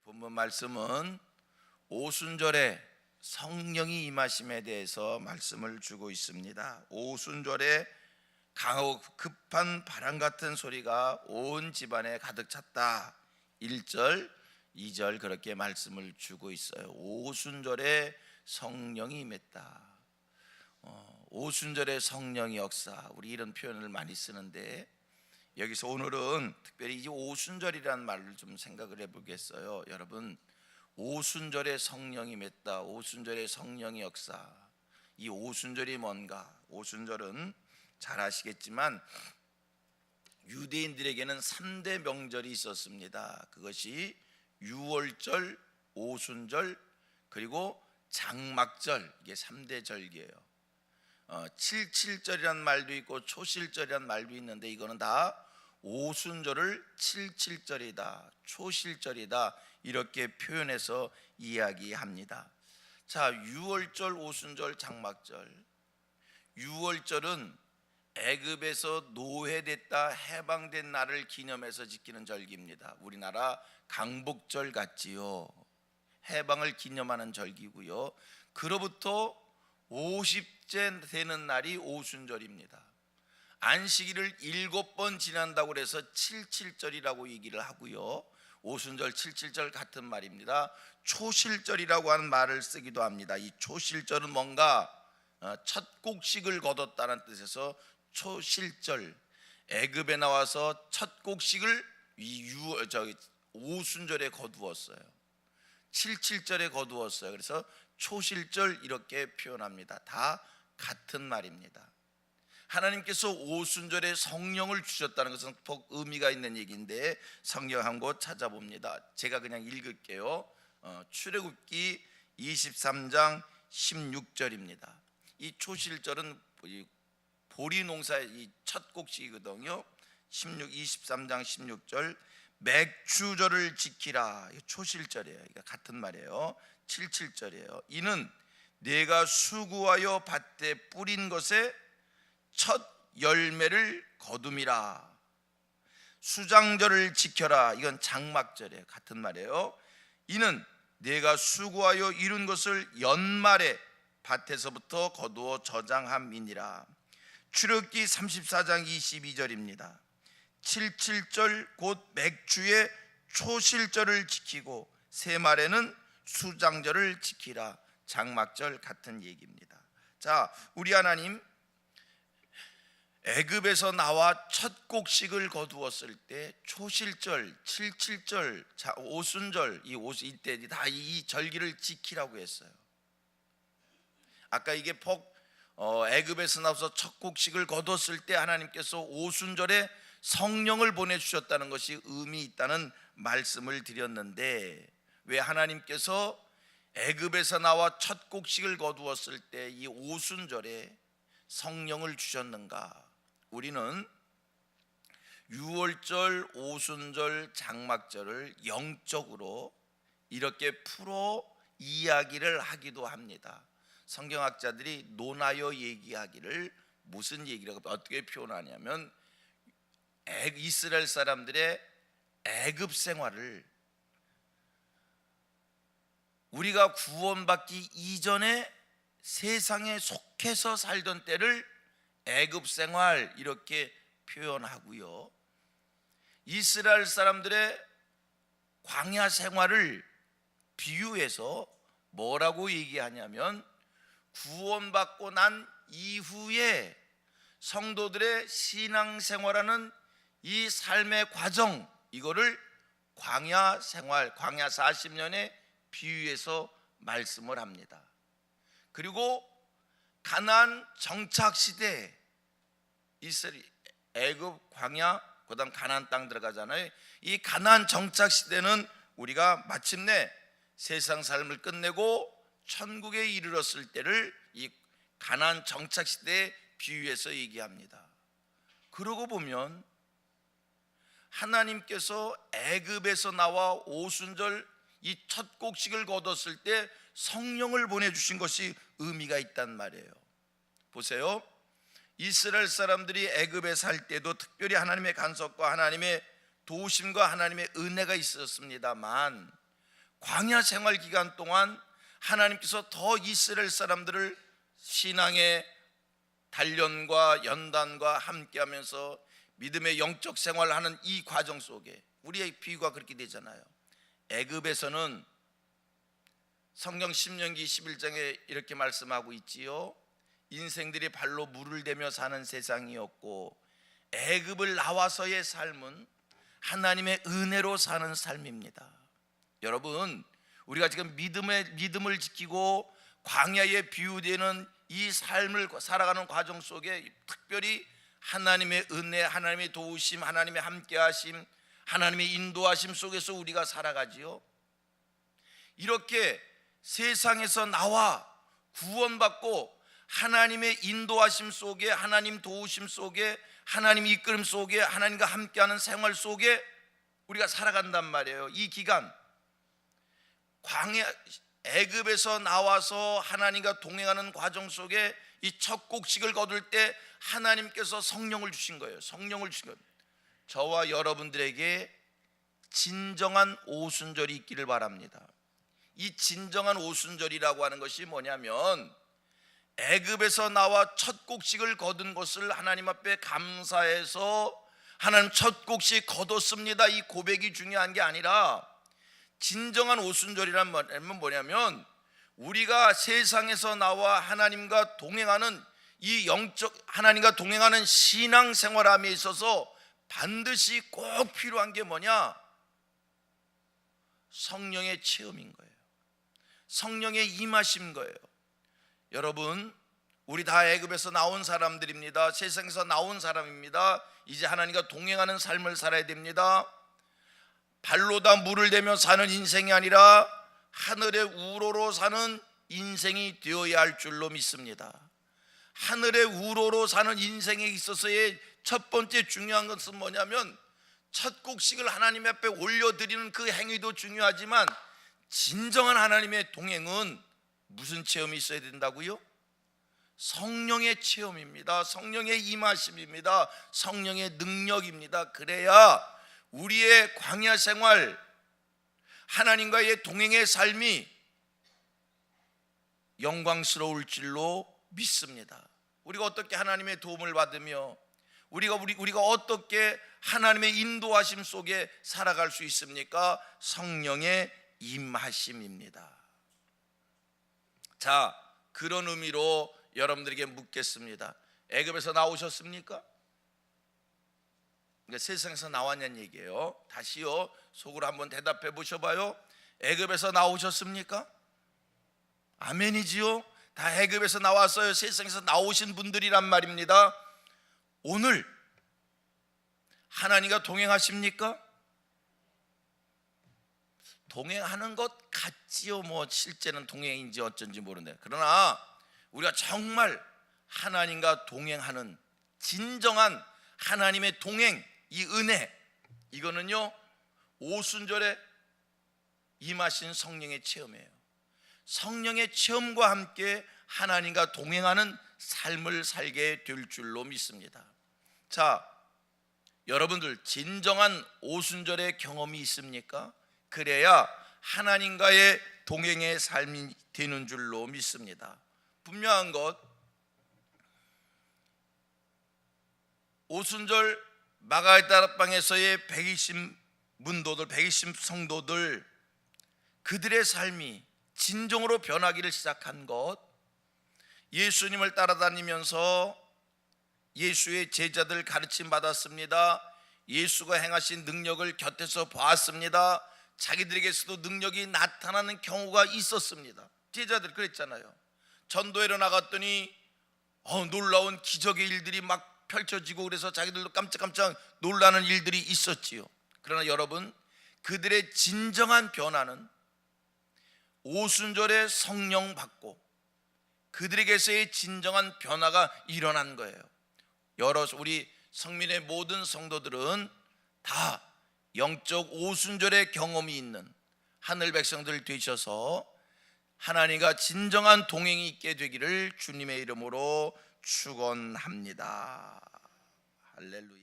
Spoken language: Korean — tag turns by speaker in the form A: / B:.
A: 본문 말씀은 오순절에 성령이 임하심에 대해서 말씀을 주고 있습니다. 오순절에 강하고 급한 바람 같은 소리가 온 집안에 가득 찼다. 1절, 2절 그렇게 말씀을 주고 있어요. 오순절에 성령이 임했다. 오순절에 성령의 역사, 우리 이런 표현을 많이 쓰는데 여기서 오늘은 특별히 이 오순절이라는 말을 좀 생각을 해보겠어요. 여러분, 오순절에 성령이 맺다, 오순절에 성령의 역사, 이 오순절이 뭔가? 오순절은 잘 아시겠지만 유대인들에게는 3대 명절이 있었습니다. 그것이 유월절, 오순절, 그리고 장막절, 이게 3대 절기예요. 칠칠절이란 말도 있고 초실절이란 말도 있는데 이거는 다 오순절을 칠칠절이다, 초실절이다 이렇게 표현해서 이야기합니다. 자, 유월절, 오순절, 장막절. 유월절은 애굽에서 노예됐다 해방된 날을 기념해서 지키는 절기입니다. 우리나라 강복절 같지요. 해방을 기념하는 절기고요. 그로부터 50째 되는 날이 오순절입니다. 안식일을 7번 지난다고 해서 칠칠절이라고 얘기를 하고요. 오순절, 칠칠절 같은 말입니다. 초실절이라고 하는 말을 쓰기도 합니다. 이 초실절은 뭔가 첫 곡식을 거뒀다는 뜻에서 초실절, 애굽에 나와서 첫 곡식을 오순절에 거두었어요. 칠칠절에 거두었어요. 그래서 초실절 이렇게 표현합니다. 다 같은 말입니다. 하나님께서 오순절에 성령을 주셨다는 것은 꼭 의미가 있는 얘기인데 성경 한 곳 찾아봅니다. 제가 그냥 읽을게요. 출애굽기 23장 16절입니다. 이 초실절은 보리농사의 첫 곡식이거든요. 23장 16절, 맥주절을 지키라. 초실절이에요. 이거 같은 말이에요. 칠칠절이에요. 이는 내가 수고하여 밭에 뿌린 것에 첫 열매를 거둠이라. 수장절을 지켜라. 이건 장막절이에요. 같은 말이에요. 이는 내가 수고하여 이룬 것을 연말에 밭에서부터 거두어 저장함이니라. 출애굽기 34장 22절입니다. 칠칠절 곧 맥주의 초실절을 지키고 새말에는 수장절을 지키라. 장막절 같은 얘기입니다. 자, 우리 하나님 애굽에서 나와 첫 곡식을 거두었을 때 초실절, 칠칠절, 오순절 이때 다 이 절기를 지키라고 했어요. 아까 이게 애굽에서 나와서 첫 곡식을 거뒀을 때 하나님께서 오순절에 성령을 보내주셨다는 것이 의미 있다는 말씀을 드렸는데 왜 하나님께서 애굽에서 나와 첫 곡식을 거두었을 때 이 오순절에 성령을 주셨는가? 우리는 유월절, 오순절, 장막절을 영적으로 이렇게 풀어 이야기를 하기도 합니다. 성경학자들이 논하여 얘기하기를 무슨 얘기라고 어떻게 표현하냐면 이스라엘 사람들의 애굽 생활을 우리가 구원받기 이전에 세상에 속해서 살던 때를 애굽 생활 이렇게 표현하고요. 이스라엘 사람들의 광야 생활을 비유해서 뭐라고 얘기하냐면 구원받고 난 이후에 성도들의 신앙생활하는 이 삶의 과정, 이거를 광야 생활, 광야 40년에 비유해서 말씀을 합니다. 그리고 가나안 정착 시대, 이스라엘 애굽 광야, 그다음 가나안 땅 들어가잖아요. 이 가나안 정착 시대는 우리가 마침내 세상 삶을 끝내고 천국에 이르렀을 때를 이 가나안 정착 시대에 비유해서 얘기합니다. 그러고 보면 하나님께서 애굽에서 나와 오순절 이 첫 곡식을 거뒀을 때 성령을 보내주신 것이 의미가 있단 말이에요. 보세요. 이스라엘 사람들이 애굽에 살 때도 특별히 하나님의 간섭과 하나님의 도우심과 하나님의 은혜가 있었습니다만 광야 생활 기간 동안 하나님께서 더 이스라엘 사람들을 신앙의 단련과 연단과 함께하면서 믿음의 영적 생활을 하는 이 과정 속에 우리의 비유가 그렇게 되잖아요. 애굽에서는 성경 신명기 11장에 이렇게 말씀하고 있지요. 인생들이 발로 물을 대며 사는 세상이었고 애굽을 나와서의 삶은 하나님의 은혜로 사는 삶입니다. 여러분, 우리가 지금 믿음을 지키고 광야에 비유되는 이 삶을 살아가는 과정 속에 특별히 하나님의 은혜, 하나님의 도우심, 하나님의 함께하심, 하나님의 인도하심 속에서 우리가 살아가지요. 이렇게 세상에서 나와 구원받고 하나님의 인도하심 속에, 하나님 도우심 속에, 하나님 이끌음 속에, 하나님과 함께하는 생활 속에 우리가 살아간단 말이에요. 이 기간 광야 애굽에서 나와서 하나님과 동행하는 과정 속에 이 첫 곡식을 거둘 때 하나님께서 성령을 주신 거예요. 성령을 주신 거예요. 저와 여러분들에게 진정한 오순절이 있기를 바랍니다. 이 진정한 오순절이라고 하는 것이 뭐냐면 애굽에서 나와 첫 곡식을 거둔 것을 하나님 앞에 감사해서 하나님 첫 곡식 거뒀습니다, 이 고백이 중요한 게 아니라 진정한 오순절이란 말은 뭐냐면 우리가 세상에서 나와 하나님과 동행하는 이 영적 하나님과 동행하는 신앙생활함에 있어서 반드시 꼭 필요한 게 뭐냐? 성령의 체험인 거예요. 성령의 임하심 거예요. 여러분, 우리 다 애굽에서 나온 사람들입니다. 세상에서 나온 사람입니다. 이제 하나님과 동행하는 삶을 살아야 됩니다. 발로 다 물을 대며 사는 인생이 아니라 하늘의 우로로 사는 인생이 되어야 할 줄로 믿습니다. 하늘의 우로로 사는 인생에 있어서의 첫 번째 중요한 것은 뭐냐면 첫 곡식을 하나님 앞에 올려드리는 그 행위도 중요하지만 진정한 하나님의 동행은 무슨 체험이 있어야 된다고요? 성령의 체험입니다. 성령의 임하심입니다. 성령의 능력입니다. 그래야 우리의 광야 생활, 하나님과의 동행의 삶이 영광스러울 줄로 믿습니다. 우리가 어떻게 하나님의 도움을 받으며 우리가 어떻게 하나님의 인도하심 속에 살아갈 수 있습니까? 성령의 임하심입니다. 자, 그런 의미로 여러분들에게 묻겠습니다. 애굽에서 나오셨습니까? 그러니까 세상에서 나왔냐는 얘기예요. 다시요, 속으로 한번 대답해 보셔봐요. 애굽에서 나오셨습니까? 아멘이지요. 다 애굽에서 나왔어요. 세상에서 나오신 분들이란 말입니다. 오늘 하나님과 동행하십니까? 동행하는 것 같지요. 뭐 실제는 동행인지 어쩐지 모르는데, 그러나 우리가 정말 하나님과 동행하는 진정한 하나님의 동행, 이 은혜, 이거는요 오순절에 임하신 성령의 체험이에요. 성령의 체험과 함께 하나님과 동행하는 삶을 살게 될 줄로 믿습니다. 자, 여러분들 진정한 오순절의 경험이 있습니까? 그래야 하나님과의 동행의 삶이 되는 줄로 믿습니다. 분명한 것, 오순절 마가다락방에서의 120 문도들, 120 성도들, 그들의 삶이 진정으로 변하기를 시작한 것, 예수님을 따라다니면서 예수의 제자들 가르침 받았습니다. 예수가 행하신 능력을 곁에서 보았습니다. 자기들에게서도 능력이 나타나는 경우가 있었습니다. 제자들 그랬잖아요. 전도회로 나갔더니 놀라운 기적의 일들이 막 펼쳐지고 그래서 자기들도 깜짝깜짝 놀라는 일들이 있었지요. 그러나 여러분, 그들의 진정한 변화는 오순절에 성령 받고 그들에게서의 진정한 변화가 일어난 거예요. 우리 성민의 모든 성도들은 다 영적 오순절의 경험이 있는 하늘 백성들 되셔서 하나님과 진정한 동행이 있게 되기를 주님의 이름으로 축원합니다. 할렐루야.